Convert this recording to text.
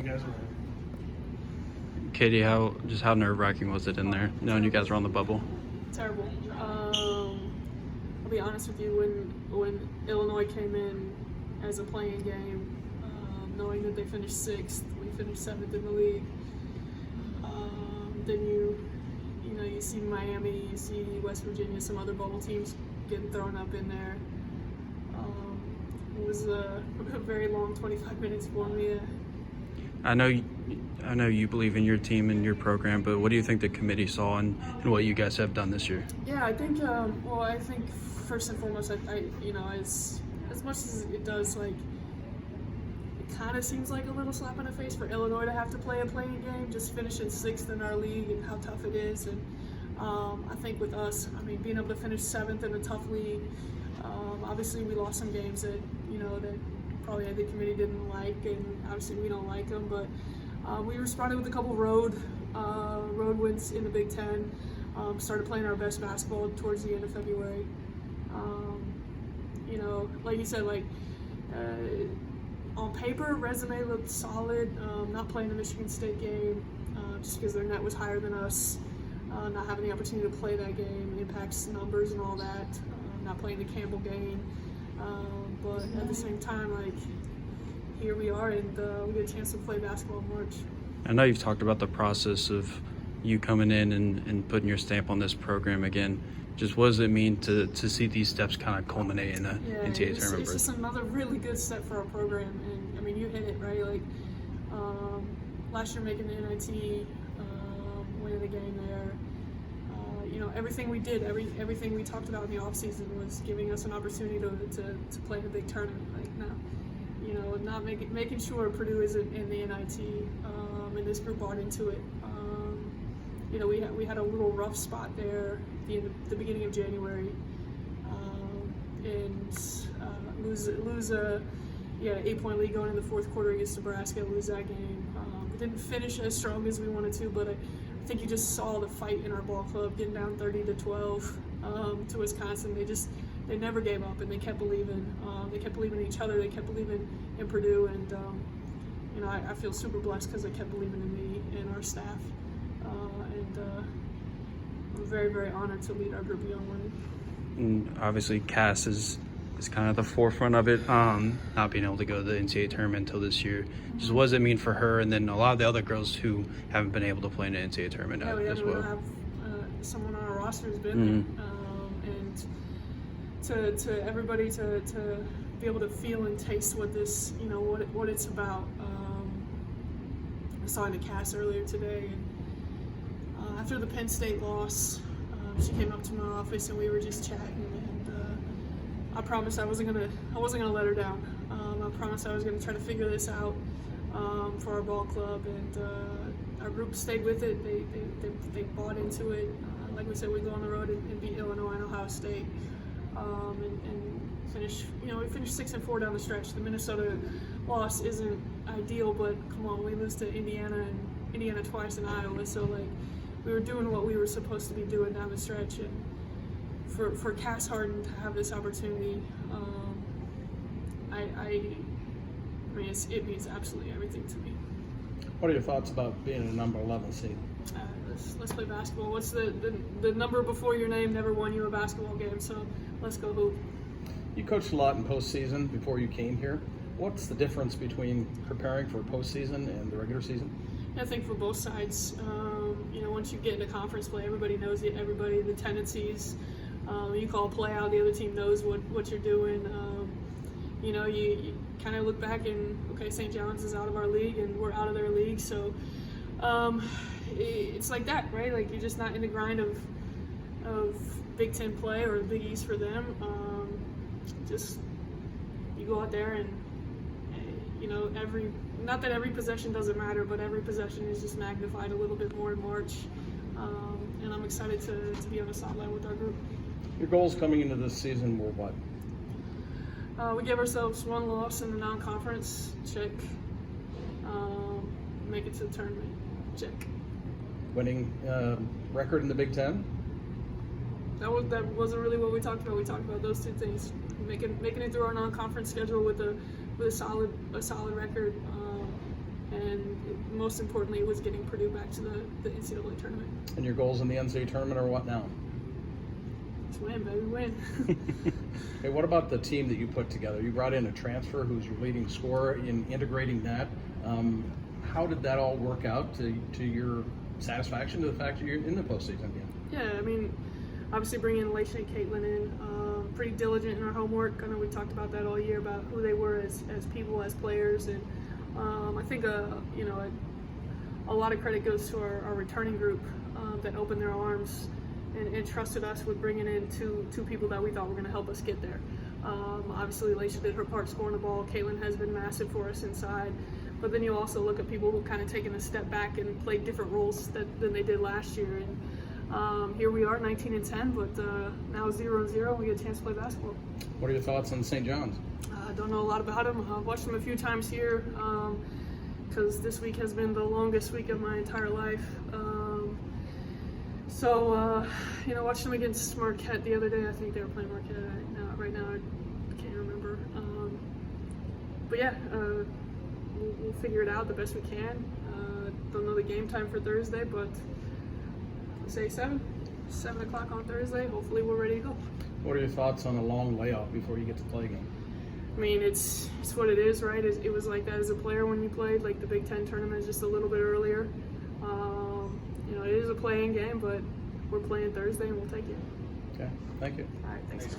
guys are. Katie, how nerve-wracking was it in there, knowing you guys were on the bubble? Terrible. I'll be honest with you, when Illinois came in as a playing game, knowing that they finished 6th, we finished 7th in the league, then you see Miami, you see West Virginia, some other bubble teams getting thrown up in there. It was a very long 25 minutes for me. I know you believe in your team and your program, but what do you think the committee saw in what you guys have done this year? Yeah, I think. I think first and foremost, as much as it does, like, it kind of seems like a little slap in the face for Illinois to have to play a playing game, just finishing 6th in our league and how tough it is. And I think with us, being able to finish 7th in a tough league, obviously we lost some games that probably the committee didn't like, and obviously we don't like them, but we responded with a couple road wins in the Big Ten. Started playing our best basketball towards the end of February. Like you said, on paper, resume looked solid. Not playing the Michigan State game just because their net was higher than us. Not having the opportunity to play that game impacts numbers and all that. Not playing the Campbell game. But at the same time, here we are, and we get a chance to play basketball in March. I know you've talked about the process of you coming in and putting your stamp on this program again. Just what does it mean to see these steps kind of culminate in a NCAA tournament? It's just another really good step for our program, and you hit it, right? Last year making the NIT, winning the game there. Everything we did, everything we talked about in the offseason was giving us an opportunity to play in a big tournament. Not making sure Purdue isn't in the NIT, and this group bought into it. We had a little rough spot there at the beginning of January, and lose a 8-point lead going in the fourth quarter against Nebraska, lose that game. We didn't finish as strong as we wanted to, but I think you just saw the fight in our ball club, getting down 30-12 to Wisconsin. They never gave up, and they kept believing. They kept believing in each other. They kept believing in Purdue, and I feel super blessed because they kept believing in me and our staff. I'm very, very honored to lead our group beyond winning. And obviously, Cass is kind of the forefront of it, not being able to go to the NCAA tournament until this year. Just what does it mean for her, and then a lot of the other girls who haven't been able to play in the NCAA tournament as well? We have someone on our roster who's been there, and to everybody to be able to feel and taste what this, what it's about. I saw in the Cass earlier today, and after the Penn State loss, she came up to my office and we were just chatting, and I promised I wasn't gonna let her down. I promised I was gonna try to figure this out for our ball club, and our group stayed with it. They bought into it. Like we said, we go on the road and beat Illinois and Ohio State, and finish. We finished 6-4 down the stretch. The Minnesota loss isn't ideal, but come on, we lose to Indiana twice in Iowa, so we were doing what we were supposed to be doing down the stretch, and for Cass Harden to have this opportunity, it means absolutely everything to me. What are your thoughts about being a number 11 seed? Let's play basketball. What's the number before your name never won you a basketball game, so let's go hoop. You coached a lot in postseason before you came here. What's the difference between preparing for postseason and the regular season? I think for both sides, once you get into conference play, everybody knows it, the tendencies. You call a play out, the other team knows what you're doing. You kind of look back and, okay, St. John's is out of our league and we're out of their league, so it's like that, right? You're just not in the grind of Big Ten play or the Big East for them. Just you go out there and not that every possession doesn't matter, but every possession is just magnified a little bit more in March, and I'm excited to be on the sideline with our group. Your goals coming into this season were what? We gave ourselves one loss in the non-conference, check. Make it to the tournament, check. Winning record in the Big Ten? That wasn't really what we talked about. We talked about those two things: making it through our non-conference schedule with a solid record, and most importantly, it was getting Purdue back to the NCAA tournament. And your goals in the NCAA tournament are what now? Just win, baby, win. Hey, what about the team that you put together? You brought in a transfer who's your leading scorer in integrating that. How did that all work out to your satisfaction, to the fact that you're in the postseason again? Yeah, I mean, obviously bringing Laisha and Caitlin in, pretty diligent in our homework. I know we talked about that all year, about who they were as people, as players, and I think you know, a lot of credit goes to our returning group that opened their arms and trusted us with bringing in two people that we thought were going to help us get there. Obviously, Laisha did her part scoring the ball. Caitlin has been massive for us inside. But then you also look at people who kind of taken a step back and played different roles than they did last year. And here we are, 19-10, but now 0-0. We get a chance to play basketball. What are your thoughts on St. John's? I don't know a lot about them. I've watched them a few times here because this week has been the longest week of my entire life. You know, watched them against Marquette the other day. I think they were playing Marquette. Right now, I can't remember. But yeah, we'll figure it out the best we can. Don't know the game time for Thursday, but I'll say 7 o'clock on Thursday. Hopefully we're ready to go. What are your thoughts on a long layoff before you get to play again? I mean, it's what it is, right? It was like that as a player when you played. Like the Big Ten tournament is just a little bit earlier. You know, it is a playing game, but we're playing Thursday and we'll take it. Okay, thank you. All right, thanks.